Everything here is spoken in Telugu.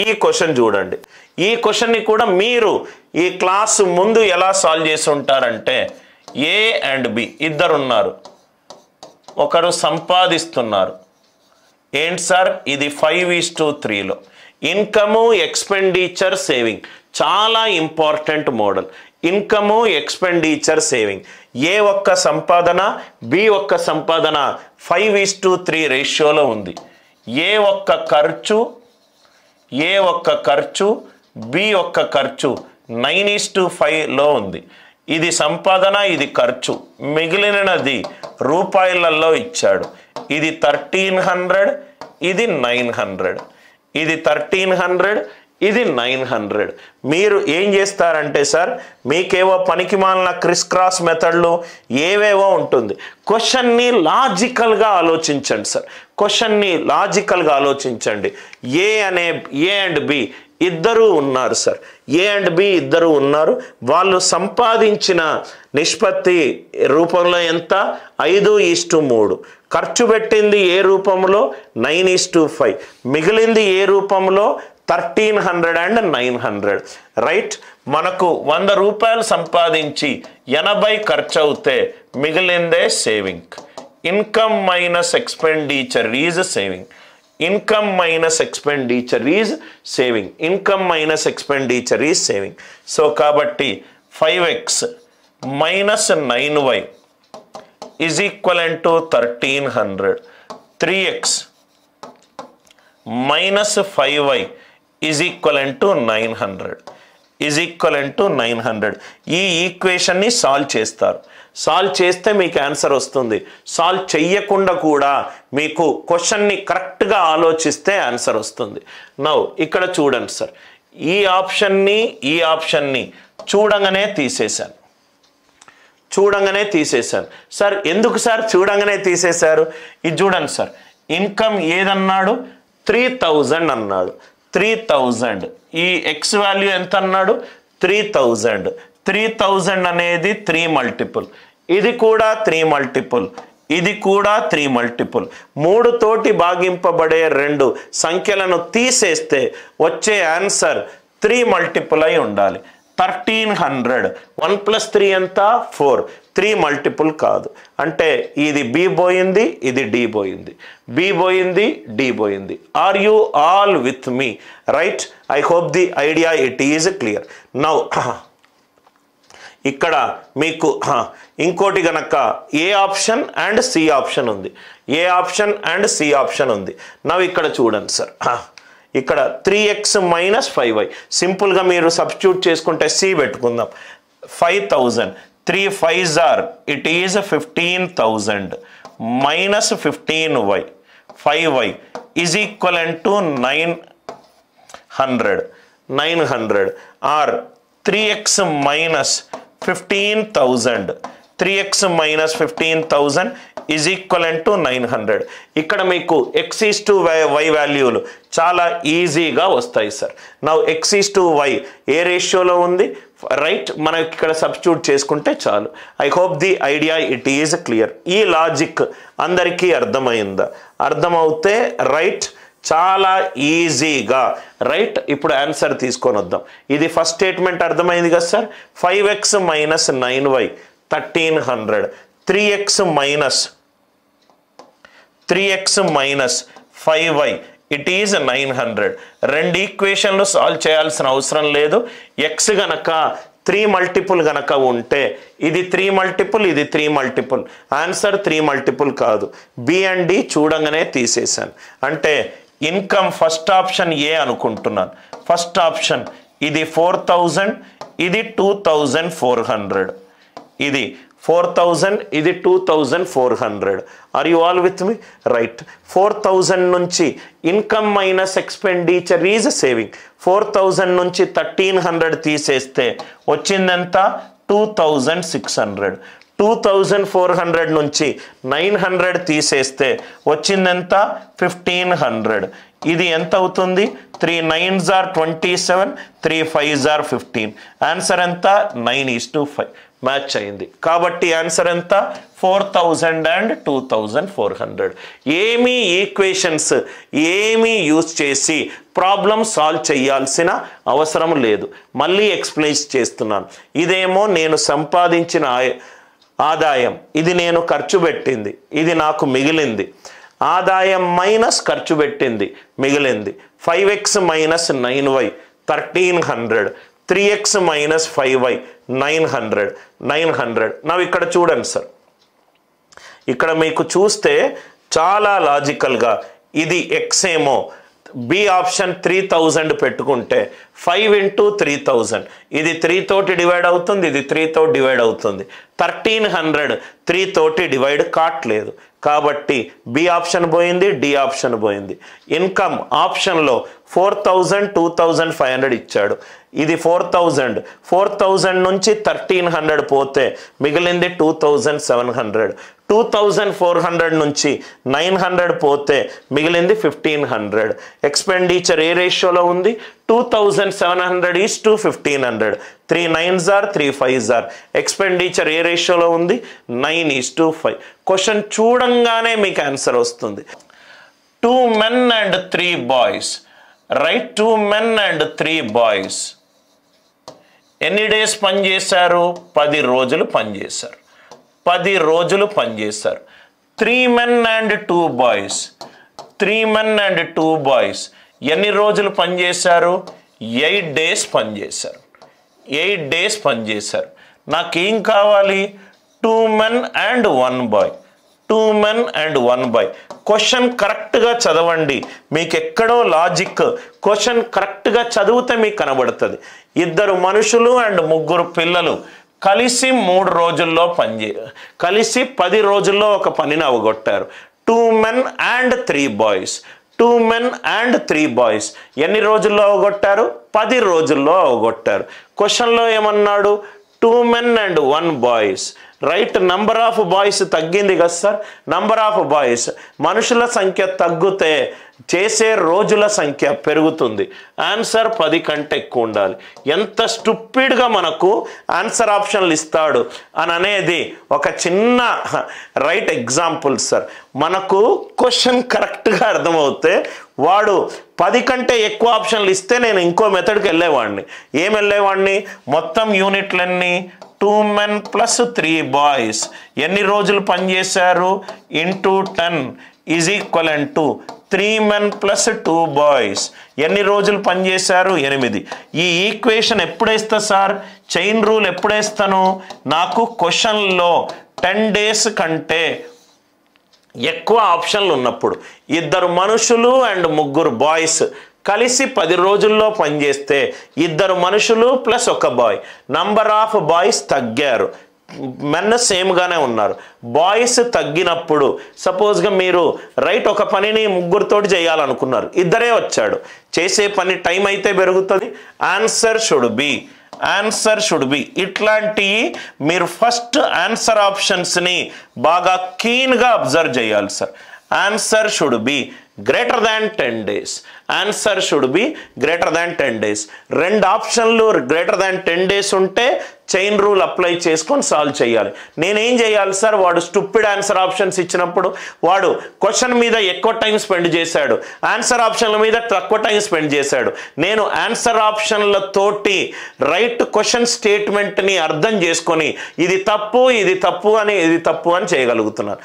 ఈ క్వశ్చన్ చూడండి. ఈ క్వశ్చన్ని కూడా మీరు ఈ క్లాస్ ముందు ఎలా సాల్వ్ చేసి ఉంటారంటే, ఏ అండ్ బి ఇద్దరు ఉన్నారు, ఒకరు సంపాదిస్తున్నారు. ఏంటి సార్ ఇది 5:3లో ఇన్కము ఎక్స్పెండిచర్ సేవింగ్. చాలా important model. Income expenditure saving. ఏ ఒక్క సంపాదన బి ఒక్క సంపాదన 5:3 రేషియోలో ఉంది. ఏ ఒక్క ఖర్చు బి ఒక్క ఖర్చు 9:5లో ఉంది. ఇది సంపాదన, ఇది ఖర్చు. మిగిలినది రూపాయలలో ఇచ్చాడు. ఇది 1300, ఇది 900. ఇది 1300, ఇది 900. మీరు ఏం చేస్తారంటే సార్, మీకేవో పనికిమాలిన క్రిస్ క్రాస్ మెథడ్లు ఏవేవో ఉంటుంది. క్వశ్చన్ని లాజికల్గా ఆలోచించండి సార్. క్వశ్చన్ని లాజికల్గా ఆలోచించండి. ఏ అండ్ బి ఇద్దరు ఉన్నారు సార్. ఏ అండ్ బి ఇద్దరు ఉన్నారు. వాళ్ళు సంపాదించిన నిష్పత్తి రూపంలో ఎంత? 5:3. ఖర్చు పెట్టింది ఏ రూపంలో? 9:5. మిగిలింది ఏ రూపంలో? 1300 and 900. రైట్. మనకు 100 రూపాయలు సంపాదించి 80 ఖర్చు అవుతే మిగిలిందే saving. Income minus expenditure is saving. Income minus expenditure is saving. Income minus expenditure is saving. So కాబట్టి 5x minus 9y is equal to 1300. 3x minus 5y is equal to 900. Is equal to 900. ఈ ఈక్వేషన్ని సాల్వ్ చేస్తారు. సాల్వ్ చేస్తే మీకు ఆన్సర్ వస్తుంది. సాల్వ్ చెయ్యకుండా కూడా మీకు క్వశ్చన్ని కరెక్ట్గా ఆలోచిస్తే ఆన్సర్ వస్తుంది. నౌ ఇక్కడ చూడండి సార్, ఈ ఆప్షన్ని చూడంగానే తీసేశాను. సార్ ఎందుకు సార్ చూడంగానే తీసేశారు? ఇది చూడండి సార్, ఇన్కమ్ ఏదన్నాడు? 3000 అన్నాడు. 3000. ఈ ఎక్స్ వాల్యూ ఎంత అన్నాడు? 3000. 3000 అనేది 3 మల్టిపుల్. ఇది కూడా 3 మల్టిపుల్. ఇది కూడా 3 మల్టిపుల్. 3 తోటి భాగింపబడే 2 సంఖ్యలను తీసేస్తే వచ్చే ఆన్సర్ 3 మల్టిపుల్ అయి ఉండాలి. 1300. 1 + 3 ఎంత? 4. 3 మల్టిపుల్ కాదు. అంటే ఇది బి పోయింది, ఇది డి పోయింది. బి పోయింది, డి పోయింది. Are you all with me? Right. I hope the idea it is clear. Now ఇక్కడ మీకు ఇంకోటి గనక A option and C option ఉంది. A option and C option ఉంది. నౌ ఇక్కడ చూడండి సార్, ఇక్కడ 3x మైనస్ 5y. సింపుల్గా మీరు సబ్స్టిట్యూట్ చేసుకుంటే సి పెట్టుకుందాం. 5000. 3 5s are, it is 15,000 minus 15y. 5y is equivalent to 900. 900 or 3x minus 15,000. 3x minus 15,000 is equivalent to 900. ఇక్కడ మీకు x:y వాల్యూలు చాలా ఈజీగా వస్తాయి సార్. నౌ x:y ఏ రేషియోలో ఉంది? రైట్. మనకి ఇక్కడ సబ్స్టిట్యూట్ చేసుకుంటే చాలు. I hope the idea it is clear. ఈ లాజిక్ అందరికీ అర్థమైందా? అర్థమవుతే రైట్, చాలా ఈజీగా రైట్. ఇప్పుడు ఆన్సర్ తీసుకొని వద్దాం. ఇది ఫస్ట్ స్టేట్మెంట్ అర్థమైంది కదా sir. 5x minus 9y 1300. 3x minus 5y it is 900. 2 ఈక్వేషన్లు సాల్వ్ చేయాల్సిన అవసరం లేదు. ఎక్స్ గనక 3 మల్టిపుల్ గనక ఉంటే ఇది 3 మల్టిపుల్, ఇది 3 మల్టిపుల్. ఆన్సర్ 3 మల్టిపుల్ కాదు. బి అండ్ డి చూడంగానే తీసేశాను. అంటే ఇన్కమ్ ఫస్ట్ ఆప్షన్ ఏ అనుకుంటున్నాను. ఫస్ట్ ఆప్షన్ ఇది 4000, ఇది 2400. ఇది 4000, ఇది 2400. Are you all with me? Right. 4000 నుంచి income minus expenditure is saving. 4000 నుంచి 1300 తీసేస్తే వచ్చిందంత 2600. 2400 నుంచి 900 తీసేస్తే వచ్చిందంత 1500. ఇది ఎంత అవుతుంది? 3 9s are 27, 3 5s are 15. Answer ఎంత? 9:5. మ్యాచ్ అయింది. కాబట్టి ఆన్సర్ ఎంత? 4000 and 2400. ఏమీ ఈక్వేషన్స్ ఏమీ యూజ్ చేసి ప్రాబ్లం సాల్వ్ చేయాల్సిన అవసరం లేదు. మళ్ళీ ఎక్స్ప్లెయిన్ చేస్తున్నాను. ఇదేమో నేను సంపాదించిన ఆదాయం, ఇది నేను ఖర్చు పెట్టింది, ఇది నాకు మిగిలింది. ఆదాయం మైనస్ ఖర్చు పెట్టింది మిగిలింది. 5x minus 9y 1300, 3x minus 5y 900. నా ఇక్కడ చూడండి సార్, ఇక్కడ మీకు చూస్తే చాలా లాజికల్గా ఇది x ఏమో బి ఆప్షన్ 3000 పెట్టుకుంటే 5 into 3000, ఇది 3 తోటి డివైడ్ అవుతుంది, ఇది 3 తోటి డివైడ్ అవుతుంది. 1300 3 తోటి డివైడ్ కావట్లేదు. కాబట్టి బి ఆప్షన్ పోయింది, డి ఆప్షన్ పోయింది. ఇన్కమ్ ఆప్షన్లో 4000 2500 ఇచ్చాడు. ఇది 4000 నుంచి 1300 పోతే మిగిలింది 2700. 2400 నుంచి 900 పోతే మిగిలింది 1500. ఎక్స్పెండిచర్ ఏ రేషియోలో ఉంది? 2700 is to 1500. 3 9s are 3 5s are. Expenditure ఏ రేషియోలో ఉంది? 9:5. క్వశ్చన్ చూడంగానే మీకు ఆన్సర్ వస్తుంది. 2 men and 3 boys. Right, 2 men and 3 boys ఎన్ని డేస్ పనిచేశారు? 10 రోజులు పనిచేశారు. 10 రోజులు పనిచేశారు. 3 men and 2 boys. 3 men and 2 boys ఎన్ని రోజులు పనిచేశారు? 8 డేస్ పనిచేశారు. 8 డేస్ పనిచేశారు. నాకేం కావాలి? 2 men and 1 boy. 2 men and 1 boy. Question కరెక్ట్గా చదవండి. మీకు ఎక్కడో లాజిక్, క్వశ్చన్ కరెక్ట్గా చదివితే మీకు కనబడుతుంది. 2 మనుషులు అండ్ 3 పిల్లలు కలిసి 3 రోజుల్లో కలిసి 10 రోజుల్లో ఒక పనిని అవగొట్టారు. 2 men and 3 boys. 2 men and 3 boys ఎన్ని రోజుల్లో అవగొట్టారు? 10 రోజుల్లో అవగొట్టారు. క్వశ్చన్లో ఏమన్నాడు? 2 men and 1 boys. Right, number of boys తగ్గింది కదా సార్. నంబర్ ఆఫ్ బాయ్స్, మనుషుల సంఖ్య తగ్గితే చేసే రోజుల సంఖ్య పెరుగుతుంది. ఆన్సర్ 10 కంటే ఎక్కువ ఉండాలి. ఎంత స్టూపిడ్గా మనకు ఆన్సర్ ఆప్షన్లు ఇస్తాడు అని అనేది ఒక చిన్న రైట్ ఎగ్జాంపుల్ సార్. మనకు క్వశ్చన్ కరెక్ట్గా అర్థమవుతే వాడు 10 కంటే ఎక్కువ ఆప్షన్లు ఇస్తే నేను ఇంకో మెథడ్కి వెళ్ళేవాడిని. ఏం వెళ్ళేవాడిని? మొత్తం యూనిట్లన్నీ 2 men plus 3 boys ఎన్ని రోజులు పనిచేశారు? into 10 is equivalent to 3 men plus 2 boys ఎన్ని రోజులు పనిచేశారు? 8. ఈ ఈక్వేషన్ ఎప్పుడు వేస్తా సార్? చైన్ రూల్ ఎప్పుడు వేస్తాను? నాకు క్వశ్చన్లో 10 డేస్ కంటే ఎక్కువ ఆప్షన్లు ఉన్నప్పుడు, 2 మనుషులు అండ్ 3 బాయ్స్ కలిసి 10 రోజుల్లో పనిచేస్తే 2 మనుషులు plus 1 boy, number of boys తగ్గారు, మెన్ సేమ్గానే ఉన్నారు. బాయ్స్ తగ్గినప్పుడు సపోజ్గా మీరు రైట్ ఒక పనిని 3తోటి చేయాలనుకున్నారు, 2 వచ్చాడు, చేసే పని టైం అయితే పెరుగుతుంది. ఆన్సర్ షుడ్ బి ఇట్లాంటి మీరు ఫస్ట్ ఆన్సర్ ఆప్షన్స్ని బాగా కీన్గా అబ్జర్వ్ చేయాలి sir. Answer should be greater than 10 days. Answer should be greater than 10 days. 2 ఆప్షన్లు greater than 10 days ఉంటే చైన్ రూల్ అప్లై చేసుకొని సాల్వ్ చేయాలి. నేనేం చేయాలి సార్? వాడు స్టూపిడ్ ఆన్సర్ ఆప్షన్స్ ఇచ్చినప్పుడు వాడు క్వశ్చన్ మీద ఎక్కువ టైం స్పెండ్ చేశాడు, ఆన్సర్ ఆప్షన్ల మీద తక్కువ టైం స్పెండ్ చేశాడు. నేను ఆన్సర్ ఆప్షన్లతోటి రైట్ క్వశ్చన్ స్టేట్మెంట్ని అర్థం చేసుకొని ఇది తప్పు అని చేయగలుగుతున్నాను.